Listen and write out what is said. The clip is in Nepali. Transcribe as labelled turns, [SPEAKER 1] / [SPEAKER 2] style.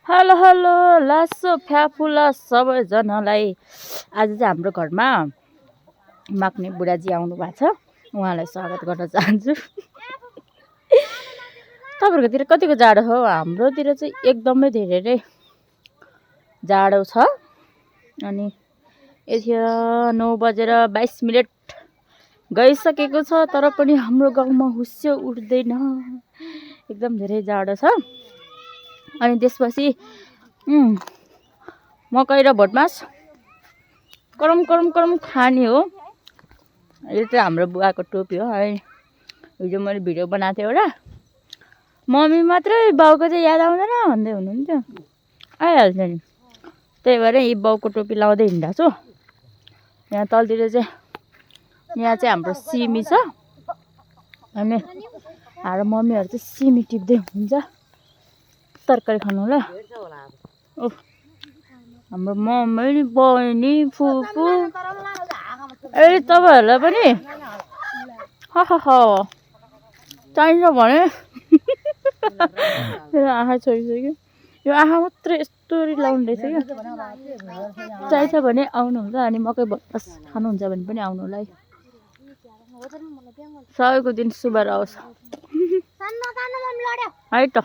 [SPEAKER 1] हेलो हेलो लासो फ्याफुला सबैजनालाई। आज चाहिँ हाम्रो घरमा माग्ने बुढाजी आउनु भएको छ। उहाँलाई स्वागत गर्न चाहन्छु। तपाईँहरूकोतिर कतिको जाडो हो? हाम्रोतिर चाहिँ एकदमै धेरै नै जाडो छ। अनि यतिखेर 9:22 गइसकेको छ, तर पनि हाम्रो गाउँमा हुस्यो उठ्दैन। एकदम धेरै जाडो छ। अनि त्यसपछि मकै र भोटमास करम करम करम खाने हो। यो चाहिँ हाम्रो बुवाको टोपी हो। है हिजो मैले भिडियो बनाएको थिएँ एउटा, मम्मी मात्रै बाउको चाहिँ याद आउँदैन भन्दै हुनुहुन्थ्यो। आइहाल्छ नि, त्यही भएर यी बाउको टोपी लाउँदै हिँड्दा छु। यहाँ तलतिर चाहिँ यहाँ चाहिँ हाम्रो सिमी छ। अनि हाम्रो मम्मीहरू चाहिँ सिमी टिप्दै हुन्छ तरकारी खानु ल। हाम्रो मम्मी बहिनी फुपू तपाईँहरूलाई पनि चाहिन्छ भने मेरो आँखा छोइसक्यो। यो आँखा मात्रै यस्तो लाउनु रहेछ क्या। चाहिन्छ भने आउनुहुन्छ। अनि मकै भट्टास खानुहुन्छ भने पनि आउनु होला है। सबैको दिन शुभ रहोस् है त।